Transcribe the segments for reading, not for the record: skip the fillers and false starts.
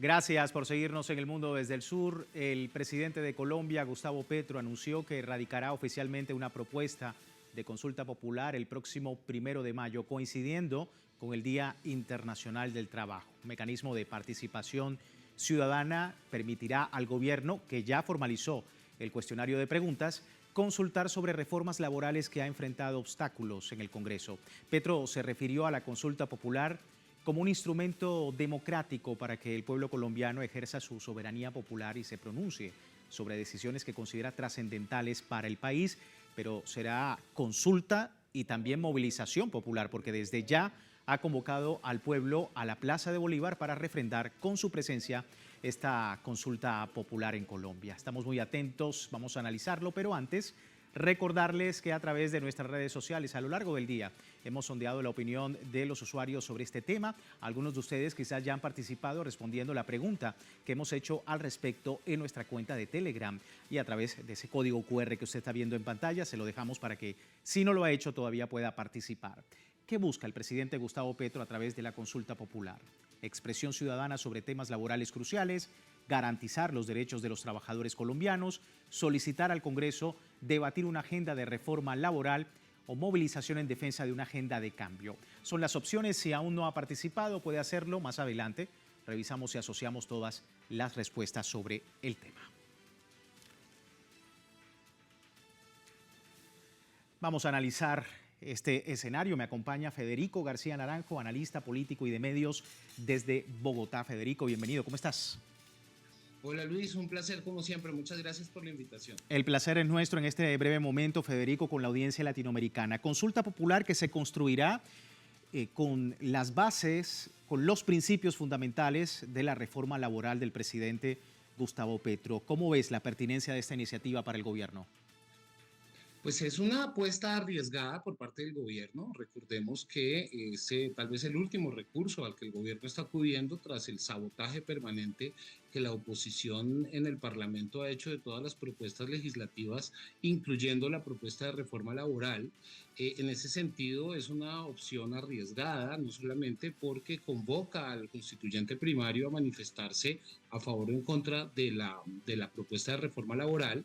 Gracias por seguirnos en El Mundo desde el Sur. El presidente de Colombia, Gustavo Petro, anunció que radicará oficialmente una propuesta de consulta popular el próximo 1 de mayo, coincidiendo con el Día Internacional del Trabajo. Un mecanismo de participación ciudadana permitirá al gobierno, que ya formalizó el cuestionario de preguntas, consultar sobre reformas laborales que ha enfrentado obstáculos en el Congreso. Petro se refirió a la consulta popular como un instrumento democrático para que el pueblo colombiano ejerza su soberanía popular y se pronuncie sobre decisiones que considera trascendentales para el país, pero será consulta y también movilización popular, porque desde ya ha convocado al pueblo a la Plaza de Bolívar para refrendar con su presencia esta consulta popular en Colombia. Estamos muy atentos, vamos a analizarlo, pero antes recordarles que a través de nuestras redes sociales a lo largo del día hemos sondeado la opinión de los usuarios sobre este tema. Algunos de ustedes quizás ya han participado respondiendo la pregunta que hemos hecho al respecto en nuestra cuenta de Telegram y a través de ese código QR que usted está viendo en pantalla. Se lo dejamos para que, si no lo ha hecho todavía, pueda participar. ¿Qué busca el presidente Gustavo Petro a través de la consulta popular? Expresión ciudadana sobre temas laborales cruciales, garantizar los derechos de los trabajadores colombianos, solicitar al Congreso debatir una agenda de reforma laboral o movilización en defensa de una agenda de cambio. Son las opciones. Si aún no ha participado, puede hacerlo más adelante. Revisamos y asociamos todas las respuestas sobre el tema. Vamos a analizar este escenario. Me acompaña Federico García Naranjo, analista político y de medios desde Bogotá. Federico, bienvenido. ¿Cómo estás? Hola Luis, un placer como siempre. Muchas gracias por la invitación. El placer es nuestro en este breve momento, Federico, con la audiencia latinoamericana. Consulta popular que se construirá con las bases, con los principios fundamentales de la reforma laboral del presidente Gustavo Petro. ¿Cómo ves la pertinencia de esta iniciativa para el gobierno? Pues es una apuesta arriesgada por parte del gobierno. Recordemos que tal vez el último recurso al que el gobierno está acudiendo tras el sabotaje permanente que la oposición en el Parlamento ha hecho de todas las propuestas legislativas, incluyendo la propuesta de reforma laboral. En ese sentido, es una opción arriesgada, no solamente porque convoca al constituyente primario a manifestarse a favor o en contra de la propuesta de reforma laboral.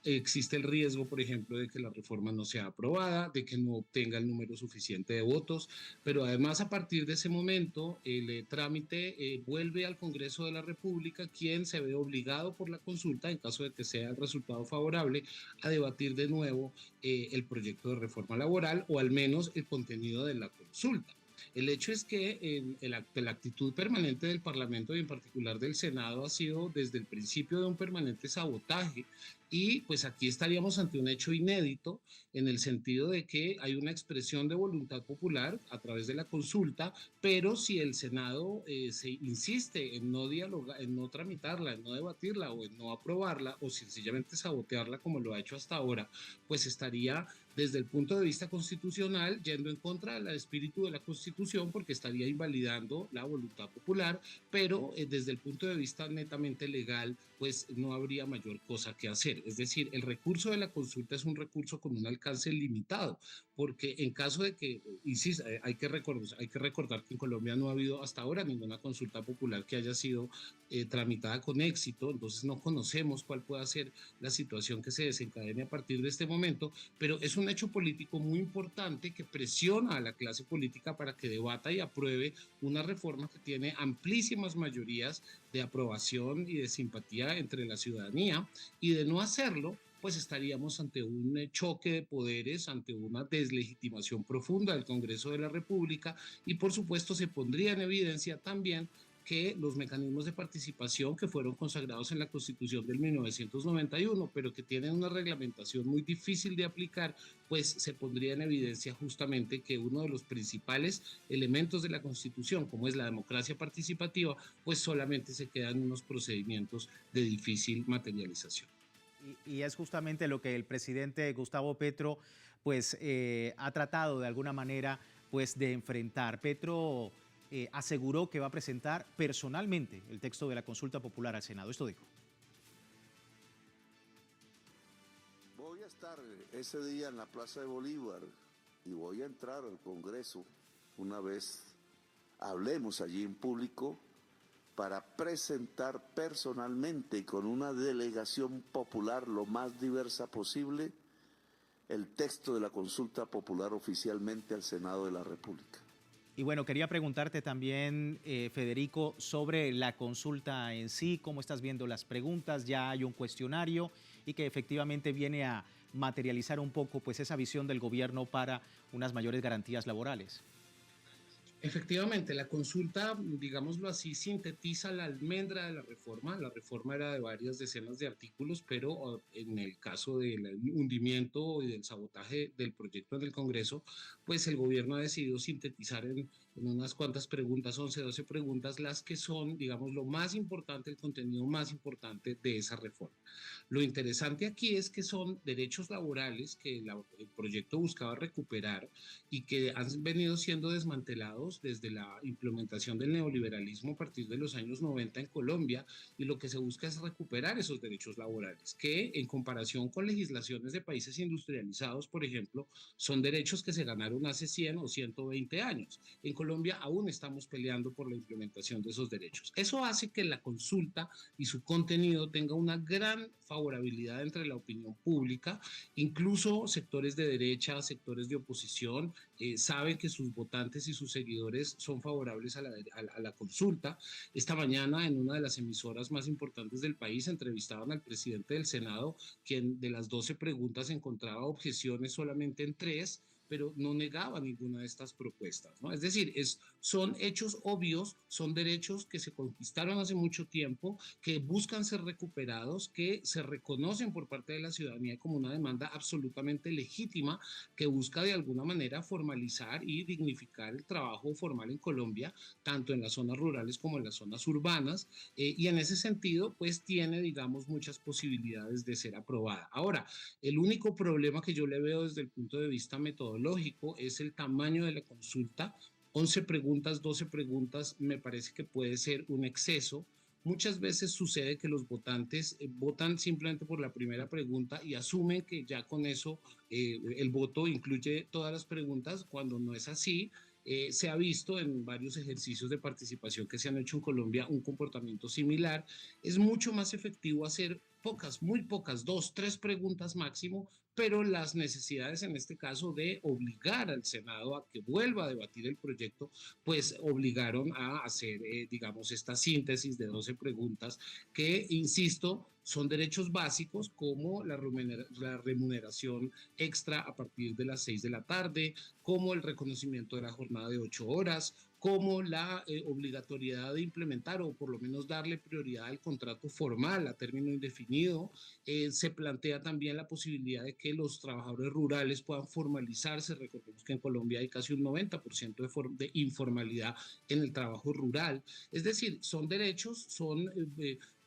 Existe el riesgo, por ejemplo, de que la reforma no sea aprobada, de que no obtenga el número suficiente de votos, pero además a partir de ese momento el trámite vuelve al Congreso de la República, quien se ve obligado por la consulta, en caso de que sea el resultado favorable, a debatir de nuevo el proyecto de reforma laboral o al menos el contenido de la consulta. El hecho es que la actitud permanente del Parlamento y en particular del Senado ha sido desde el principio de un permanente sabotaje y pues aquí estaríamos ante un hecho inédito en el sentido de que hay una expresión de voluntad popular a través de la consulta, pero si el Senado se insiste en no dialogar, en no tramitarla, en no debatirla o en no aprobarla o sencillamente sabotearla como lo ha hecho hasta ahora, pues estaría desde el punto de vista constitucional yendo en contra del espíritu de la Constitución porque estaría invalidando la voluntad popular, pero desde el punto de vista netamente legal, pues no habría mayor cosa que hacer. Es decir, el recurso de la consulta es un recurso con un alcance limitado, porque en caso de que, insisto, hay que recordar que en Colombia no ha habido hasta ahora ninguna consulta popular que haya sido tramitada con éxito, entonces no conocemos cuál pueda ser la situación que se desencadene a partir de este momento, pero es un hecho político muy importante que presiona a la clase política para que debata y apruebe una reforma que tiene amplísimas mayorías de aprobación y de simpatía entre la ciudadanía, y de no hacerlo, pues estaríamos ante un choque de poderes, ante una deslegitimación profunda del Congreso de la República y por supuesto se pondría en evidencia también que los mecanismos de participación que fueron consagrados en la Constitución del 1991, pero que tienen una reglamentación muy difícil de aplicar, pues se pondría en evidencia justamente que uno de los principales elementos de la Constitución, como es la democracia participativa, pues solamente se quedan unos procedimientos de difícil materialización. Y es justamente lo que el presidente Gustavo Petro pues ha tratado de alguna manera pues de enfrentar. Petro aseguró que va a presentar personalmente el texto de la consulta popular al Senado. Esto dijo. Voy a estar ese día en la Plaza de Bolívar y voy a entrar al Congreso una vez hablemos allí en público para presentar personalmente y con una delegación popular lo más diversa posible el texto de la consulta popular oficialmente al Senado de la República. Y bueno, quería preguntarte también, Federico, sobre la consulta en sí, cómo estás viendo las preguntas, ya hay un cuestionario y que efectivamente viene a materializar un poco pues esa visión del gobierno para unas mayores garantías laborales. Efectivamente, la consulta, digámoslo así, sintetiza la almendra de la reforma. La reforma era de varias decenas de artículos, pero en el caso del hundimiento y del sabotaje del proyecto en el Congreso, pues el gobierno ha decidido sintetizar en unas cuantas preguntas, 11, 12 preguntas, las que son, digamos, lo más importante, el contenido más importante de esa reforma. Lo interesante aquí es que son derechos laborales que el proyecto buscaba recuperar y que han venido siendo desmantelados desde la implementación del neoliberalismo a partir de los años 90 en Colombia, y lo que se busca es recuperar esos derechos laborales que, en comparación con legislaciones de países industrializados, por ejemplo, son derechos que se ganaron hace 100 o 120 años. En Colombia aún estamos peleando por la implementación de esos derechos. Eso hace que la consulta y su contenido tenga una gran favorabilidad entre la opinión pública. Incluso sectores de derecha, sectores de oposición, saben que sus votantes y sus seguidores son favorables a la consulta. Esta mañana, en una de las emisoras más importantes del país, entrevistaban al presidente del Senado, quien de las 12 preguntas encontraba objeciones solamente en 3, pero no negaba ninguna de estas propuestas, ¿no? Es decir, son hechos obvios, son derechos que se conquistaron hace mucho tiempo, que buscan ser recuperados, que se reconocen por parte de la ciudadanía como una demanda absolutamente legítima, que busca de alguna manera formalizar y dignificar el trabajo formal en Colombia, tanto en las zonas rurales como en las zonas urbanas, y en ese sentido, pues tiene, digamos, muchas posibilidades de ser aprobada. Ahora, el único problema que yo le veo desde el punto de vista metodológico es el tamaño de la consulta. 11 preguntas, 12 preguntas, me parece que puede ser un exceso. Muchas veces sucede que los votantes votan simplemente por la primera pregunta y asumen que ya con eso el voto incluye todas las preguntas, cuando no es así. Se ha visto en varios ejercicios de participación que se han hecho en Colombia un comportamiento similar. Es mucho más efectivo hacer pocas, muy pocas, 2, 3 preguntas máximo, pero las necesidades en este caso de obligar al Senado a que vuelva a debatir el proyecto, pues obligaron a hacer, digamos, esta síntesis de 12 preguntas que, insisto, son derechos básicos como la remuneración extra a partir de las 6 de la tarde, como el reconocimiento de la jornada de 8 horas, como la obligatoriedad de implementar o por lo menos darle prioridad al contrato formal a término indefinido. Se plantea también la posibilidad de que los trabajadores rurales puedan formalizarse. Recordemos que en Colombia hay casi un 90% de informalidad en el trabajo rural. Es decir, son derechos, son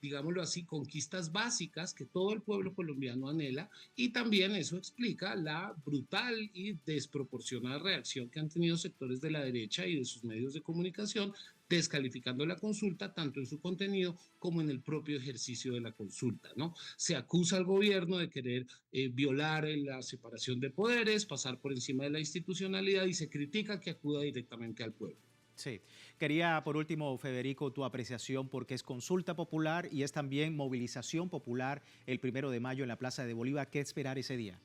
digámoslo así, conquistas básicas que todo el pueblo colombiano anhela, y también eso explica la brutal y desproporcionada reacción que han tenido sectores de la derecha y de sus medios de comunicación, descalificando la consulta tanto en su contenido como en el propio ejercicio de la consulta, ¿no? Se acusa al gobierno de querer violar la separación de poderes, pasar por encima de la institucionalidad, y se critica que acuda directamente al pueblo. Sí. Quería, por último, Federico, tu apreciación porque es consulta popular y es también movilización popular el 1 de mayo en la Plaza de Bolívar. ¿Qué esperar ese día?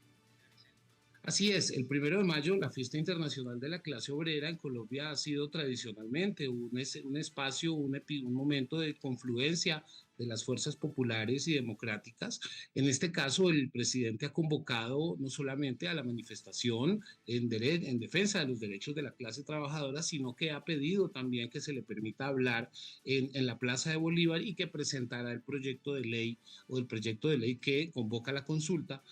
Así es, el 1 de mayo, la fiesta internacional de la clase obrera en Colombia ha sido tradicionalmente un espacio, un momento de confluencia de las fuerzas populares y democráticas. En este caso, el presidente ha convocado no solamente a la manifestación en defensa de los derechos de la clase trabajadora, sino que ha pedido también que se le permita hablar en la Plaza de Bolívar y que presentará el proyecto de ley o el proyecto de ley que convoca la consulta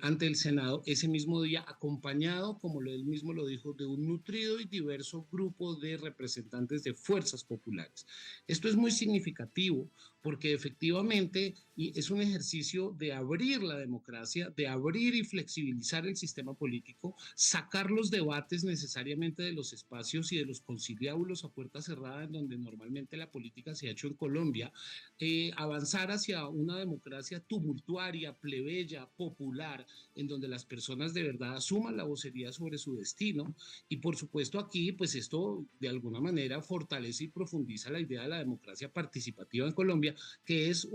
ante el Senado ese mismo día, acompañado, como él mismo lo dijo, de un nutrido y diverso grupo de representantes de fuerzas populares. Esto es muy significativo porque efectivamente es un ejercicio de abrir la democracia, de abrir y flexibilizar el sistema político, sacar los debates necesariamente de los espacios y de los conciliábulos a puerta cerrada en donde normalmente la política se ha hecho en Colombia, avanzar hacia una democracia tumultuaria, plebeya, popular, en donde las personas de verdad asuman la vocería sobre su destino. Y por supuesto aquí, pues esto de alguna manera fortalece y profundiza la idea de la democracia participativa en Colombia, que es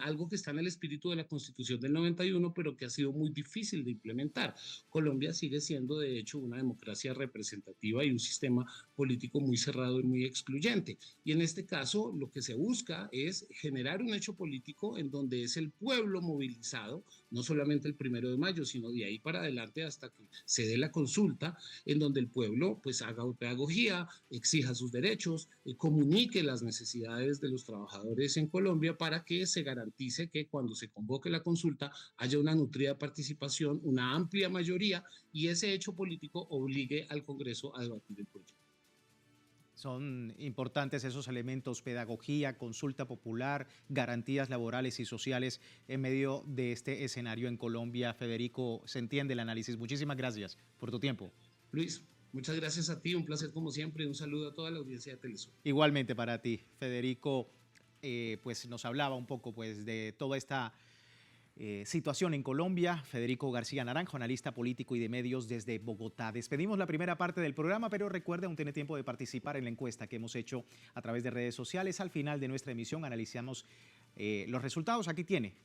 algo que está en el espíritu de la Constitución del 91, pero que ha sido muy difícil de implementar. Colombia sigue siendo de hecho una democracia representativa y un sistema político muy cerrado y muy excluyente. Y en este caso lo que se busca es generar un hecho político en donde es el pueblo movilizado, no solamente el 1 de mayo, sino de ahí para adelante hasta que se dé la consulta, en donde el pueblo pues haga pedagogía, exija sus derechos, comunique las necesidades de los trabajadores en Colombia para que se garantice que cuando se convoque la consulta haya una nutrida participación, una amplia mayoría y ese hecho político obligue al Congreso a debatir el proyecto. Son importantes esos elementos: pedagogía, consulta popular, garantías laborales y sociales en medio de este escenario en Colombia. Federico, se entiende el análisis. Muchísimas gracias por tu tiempo. Luis, muchas gracias a ti, un placer como siempre y un saludo a toda la audiencia de Telesur. Igualmente para ti, Federico, pues nos hablaba un poco pues de toda esta situación en Colombia. Federico García Naranjo, analista político y de medios desde Bogotá. Despedimos la primera parte del programa, pero recuerde, aún tiene tiempo de participar en la encuesta que hemos hecho a través de redes sociales. Al final de nuestra emisión analizamos los resultados. Aquí tiene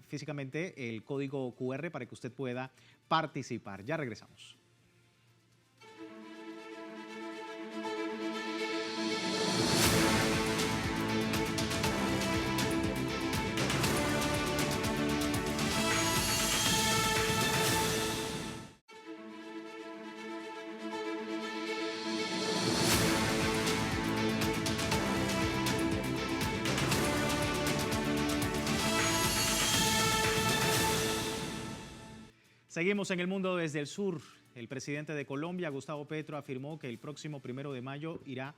físicamente el código QR para que usted pueda participar. Ya regresamos. Seguimos en el mundo desde el sur. El presidente de Colombia, Gustavo Petro, afirmó que el próximo 1 de mayo irá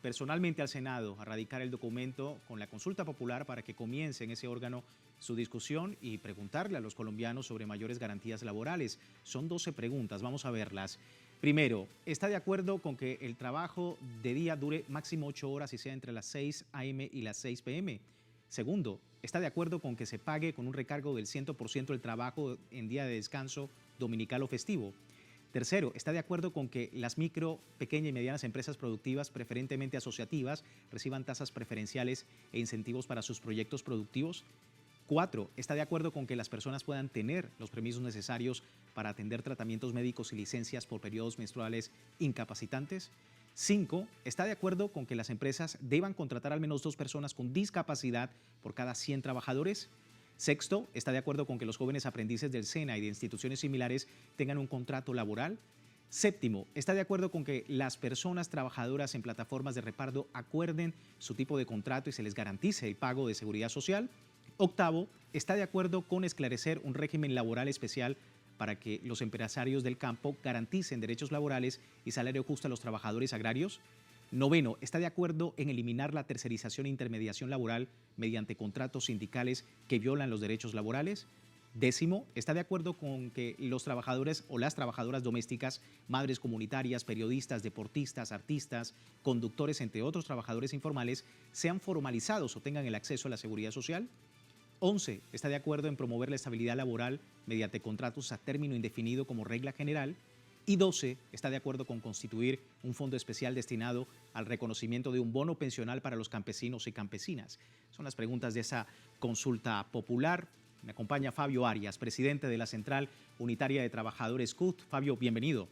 personalmente al Senado a radicar el documento con la consulta popular para que comience en ese órgano su discusión y preguntarle a los colombianos sobre mayores garantías laborales. Son 12 preguntas, vamos a verlas. Primero, ¿está de acuerdo con que el trabajo de día dure máximo 8 horas y sea entre las 6 a.m. y las 6 p.m.? Segundo, ¿está de acuerdo con que se pague con un recargo del 100% el trabajo en día de descanso dominical o festivo? Tercero, ¿está de acuerdo con que las micro, pequeñas y medianas empresas productivas, preferentemente asociativas, reciban tasas preferenciales e incentivos para sus proyectos productivos? Cuatro, ¿está de acuerdo con que las personas puedan tener los permisos necesarios para atender tratamientos médicos y licencias por periodos menstruales incapacitantes? 5. ¿Está de acuerdo con que las empresas deban contratar al menos 2 personas con discapacidad por cada 100 trabajadores? Sexto, ¿está de acuerdo con que los jóvenes aprendices del SENA y de instituciones similares tengan un contrato laboral? Séptimo, ¿está de acuerdo con que las personas trabajadoras en plataformas de reparto acuerden su tipo de contrato y se les garantice el pago de seguridad social? Octavo, ¿está de acuerdo con esclarecer un régimen laboral especial para que los empresarios del campo garanticen derechos laborales y salario justo a los trabajadores agrarios? Noveno, ¿está de acuerdo en eliminar la tercerización e intermediación laboral mediante contratos sindicales que violan los derechos laborales? Décimo, ¿está de acuerdo con que los trabajadores o las trabajadoras domésticas, madres comunitarias, periodistas, deportistas, artistas, conductores, entre otros trabajadores informales, sean formalizados o tengan el acceso a la seguridad social? 11. ¿Está de acuerdo en promover la estabilidad laboral mediante contratos a término indefinido como regla general? Y 12. ¿Está de acuerdo con constituir un fondo especial destinado al reconocimiento de un bono pensional para los campesinos y campesinas? Son las preguntas de esa consulta popular. Me acompaña Fabio Arias, presidente de la Central Unitaria de Trabajadores CUT. Fabio, bienvenido.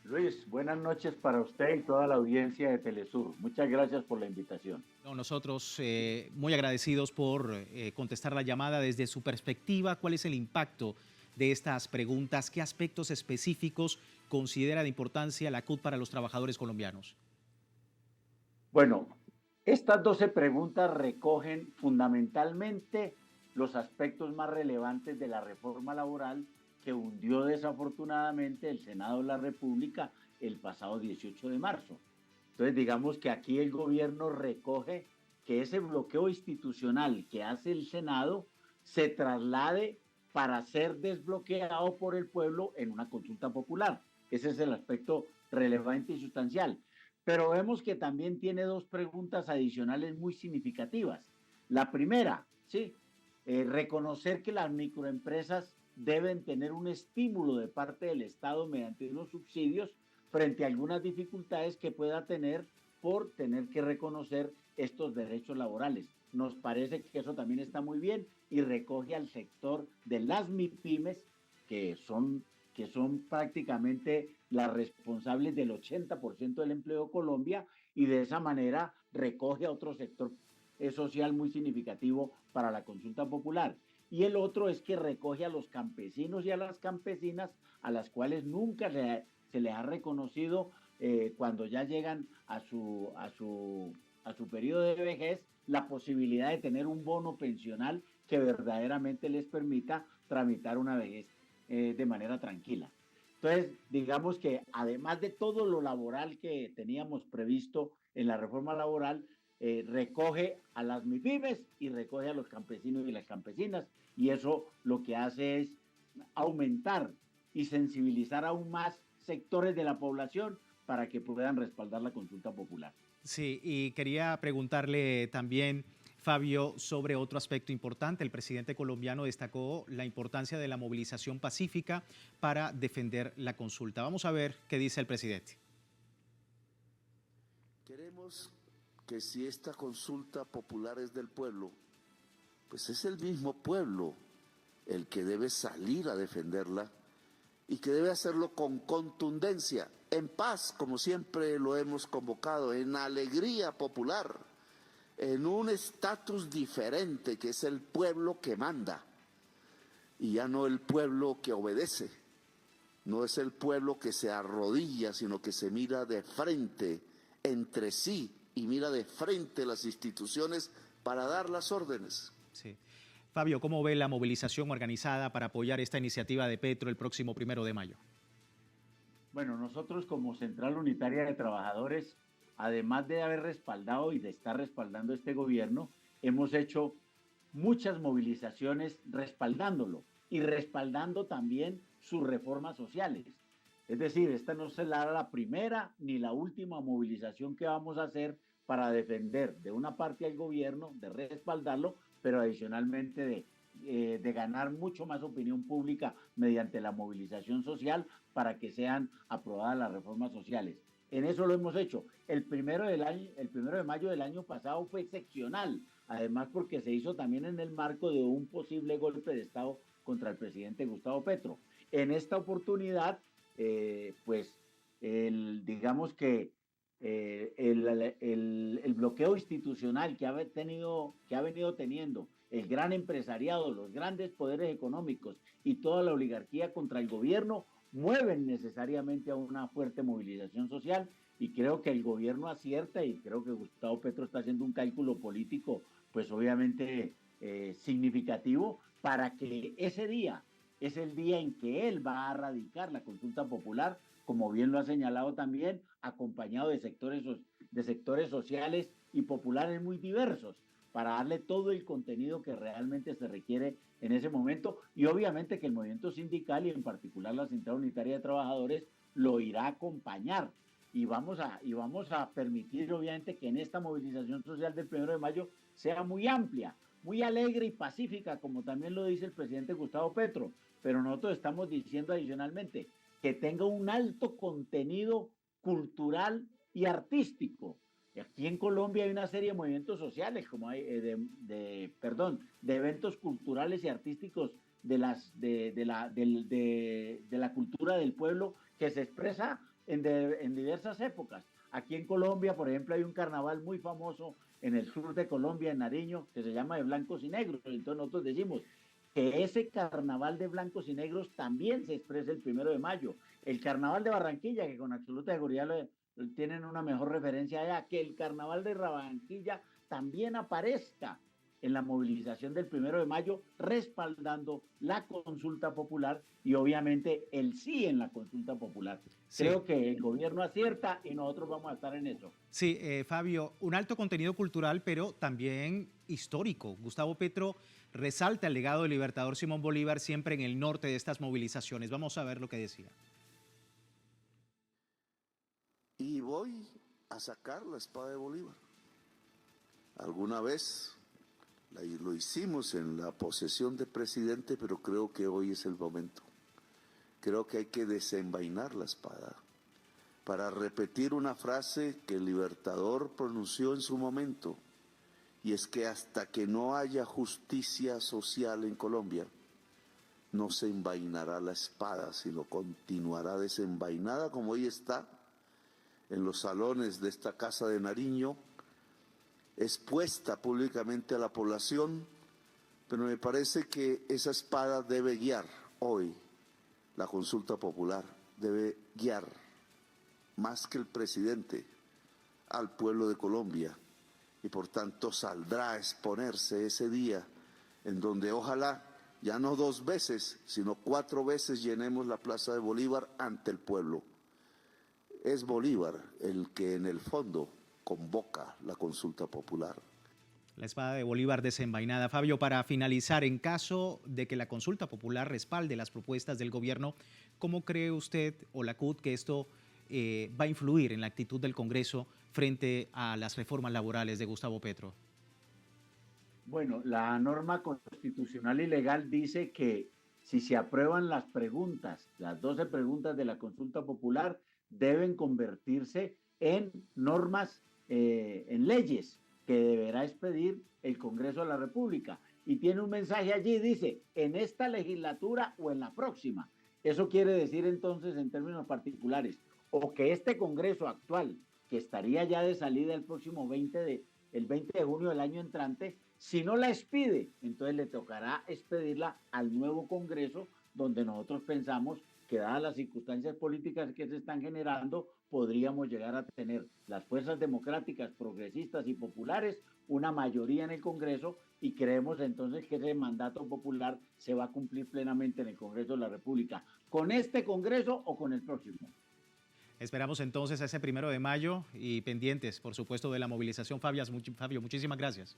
Luis, buenas noches para usted y toda la audiencia de Telesur. Muchas gracias por la invitación. Nosotros muy agradecidos por contestar la llamada. Desde su perspectiva, ¿cuál es el impacto de estas preguntas? ¿Qué aspectos específicos considera de importancia la CUT para los trabajadores colombianos? Bueno, estas 12 preguntas recogen fundamentalmente los aspectos más relevantes de la reforma laboral que hundió desafortunadamente el Senado de la República el pasado 18 de marzo. Entonces, digamos que aquí el gobierno recoge que ese bloqueo institucional que hace el Senado se traslade para ser desbloqueado por el pueblo en una consulta popular. Ese es el aspecto relevante y sustancial. Pero vemos que también tiene dos preguntas adicionales muy significativas. La primera, sí, reconocer que las microempresas deben tener un estímulo de parte del Estado mediante unos subsidios frente a algunas dificultades que pueda tener por tener que reconocer estos derechos laborales. Nos parece que eso también está muy bien y recoge al sector de las MIPYMES, que son prácticamente las responsables del 80% del empleo de Colombia, y de esa manera recoge a otro sector social muy significativo para la consulta popular. Y el otro es que recoge a los campesinos y a las campesinas, a las cuales nunca se les ha reconocido cuando ya llegan a su periodo de vejez, la posibilidad de tener un bono pensional que verdaderamente les permita tramitar una vejez de manera tranquila. Entonces, digamos que además de todo lo laboral que teníamos previsto en la reforma laboral, recoge a las MIPYMES y recoge a los campesinos y las campesinas, y eso lo que hace es aumentar y sensibilizar aún más sectores de la población para que puedan respaldar la consulta popular. Sí, y quería preguntarle también, Fabio, sobre otro aspecto importante. El presidente colombiano destacó la importancia de la movilización pacífica para defender la consulta. Vamos a ver qué dice el presidente. Queremos que si esta consulta popular es del pueblo, pues es el mismo pueblo el que debe salir a defenderla y que debe hacerlo con contundencia, en paz, como siempre lo hemos convocado, en alegría popular, en un estatus diferente que es el pueblo que manda y ya no el pueblo que obedece. No es el pueblo que se arrodilla, sino que se mira de frente entre sí y mira de frente las instituciones para dar las órdenes. Sí. Fabio, ¿cómo ve la movilización organizada para apoyar esta iniciativa de Petro el próximo 1 de mayo? Bueno, nosotros como Central Unitaria de Trabajadores, además de haber respaldado y de estar respaldando este gobierno, hemos hecho muchas movilizaciones respaldándolo y respaldando también sus reformas sociales. Es decir, esta no será la primera ni la última movilización que vamos a hacer para defender de una parte al gobierno, de respaldarlo, pero adicionalmente de ganar mucho más opinión pública mediante la movilización social para que sean aprobadas las reformas sociales. En eso lo hemos hecho. El primero de mayo del año pasado fue excepcional, además porque se hizo también en el marco de un posible golpe de Estado contra el presidente Gustavo Petro. En esta oportunidad, digamos que el bloqueo institucional que ha venido teniendo el gran empresariado, los grandes poderes económicos y toda la oligarquía contra el gobierno mueven necesariamente a una fuerte movilización social, y creo que el gobierno acierta y creo que Gustavo Petro está haciendo un cálculo político pues obviamente significativo para que ese día es el día en que él va a radicar la consulta popular, como bien lo ha señalado también, acompañado de sectores sociales y populares muy diversos, para darle todo el contenido que realmente se requiere en ese momento, y obviamente que el movimiento sindical y en particular la Central Unitaria de Trabajadores lo irá a acompañar, y vamos a permitir obviamente que en esta movilización social del 1 de mayo sea muy amplia, muy alegre y pacífica, como también lo dice el presidente Gustavo Petro, pero nosotros estamos diciendo adicionalmente que tenga un alto contenido cultural y artístico. Aquí en Colombia hay una serie de movimientos sociales, como hay de eventos culturales y artísticos de la cultura del pueblo que se expresa en diversas épocas. Aquí en Colombia, por ejemplo, hay un carnaval muy famoso en el sur de Colombia, en Nariño, que se llama de blancos y negros. Entonces nosotros decimos que ese carnaval de blancos y negros también se expresa el 1 de mayo. El carnaval de Barranquilla, que con absoluta seguridad tienen una mejor referencia allá, que el carnaval de Barranquilla también aparezca en la movilización del 1 de mayo, respaldando la consulta popular y obviamente el sí en la consulta popular. Sí. Creo que el gobierno acierta y nosotros vamos a estar en eso. Sí, Fabio, un alto contenido cultural, pero también histórico. Gustavo Petro resalta el legado del libertador Simón Bolívar siempre en el norte de estas movilizaciones. Vamos a ver lo que decía. Y voy a sacar la espada de Bolívar. Alguna vez lo hicimos en la posesión de presidente, pero creo que hoy es el momento. Creo que hay que desenvainar la espada para repetir una frase que el libertador pronunció en su momento, y es que hasta que no haya justicia social en Colombia, no se envainará la espada, sino continuará desenvainada como hoy está en los salones de esta Casa de Nariño, expuesta públicamente a la población, pero me parece que esa espada debe guiar hoy la consulta popular, debe guiar más que el presidente al pueblo de Colombia, y por tanto saldrá a exponerse ese día en donde ojalá ya no 2 veces, sino 4 veces llenemos la Plaza de Bolívar ante el pueblo. Es Bolívar el que en el fondo convoca la consulta popular. La espada de Bolívar desenvainada. Fabio, para finalizar, en caso de que la consulta popular respalde las propuestas del gobierno, ¿cómo cree usted o la CUT que esto va a influir en la actitud del Congreso frente a las reformas laborales de Gustavo Petro? Bueno, la norma constitucional y legal dice que si se aprueban las preguntas, las 12 preguntas de la consulta popular, deben convertirse en normas, en leyes que deberá expedir el Congreso de la República. Y tiene un mensaje allí, dice, en esta legislatura o en la próxima. Eso quiere decir entonces, en términos particulares, o que este Congreso actual, que estaría ya de salida el próximo 20 de junio del año entrante, si no la expide, entonces le tocará expedirla al nuevo Congreso, donde nosotros pensamos que dadas las circunstancias políticas que se están generando, podríamos llegar a tener las fuerzas democráticas, progresistas y populares una mayoría en el Congreso, y creemos entonces que ese mandato popular se va a cumplir plenamente en el Congreso de la República, con este Congreso o con el próximo. Esperamos entonces a ese 1 de mayo y pendientes, por supuesto, de la movilización. Fabio, muchísimas gracias.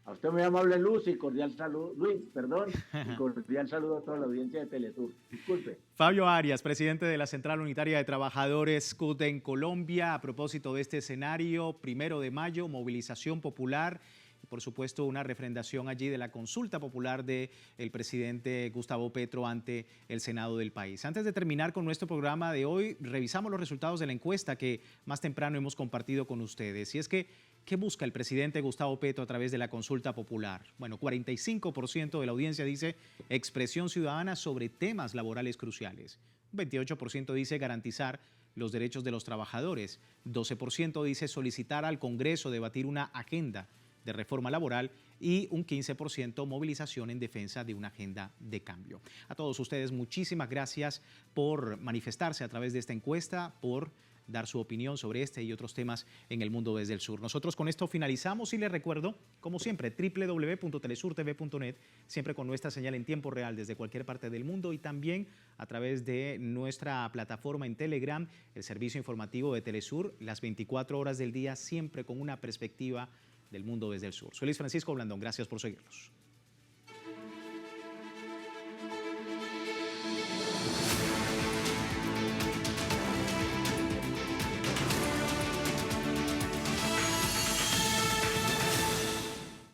A usted muy amable, Luz, y cordial saludo, Luis, perdón, y cordial saludo a toda la audiencia de Telesur. Disculpe. Fabio Arias, presidente de la Central Unitaria de Trabajadores CUT en Colombia, a propósito de este escenario, 1 de mayo, movilización popular, y por supuesto una refrendación allí de la consulta popular del presidente Gustavo Petro ante el Senado del país. Antes de terminar con nuestro programa de hoy, revisamos los resultados de la encuesta que más temprano hemos compartido con ustedes. Y es que, ¿qué busca el presidente Gustavo Petro a través de la consulta popular? Bueno, 45% de la audiencia dice expresión ciudadana sobre temas laborales cruciales. Un 28% dice garantizar los derechos de los trabajadores. 12% dice solicitar al Congreso debatir una agenda de reforma laboral y un 15% movilización en defensa de una agenda de cambio. A todos ustedes, muchísimas gracias por manifestarse a través de esta encuesta, por dar su opinión sobre este y otros temas en el mundo desde el sur. Nosotros con esto finalizamos y les recuerdo, como siempre, www.telesurtv.net, siempre con nuestra señal en tiempo real desde cualquier parte del mundo, y también a través de nuestra plataforma en Telegram, el servicio informativo de Telesur, las 24 horas del día, siempre con una perspectiva del mundo desde el sur. Soy Luis Francisco Blandón, gracias por seguirnos.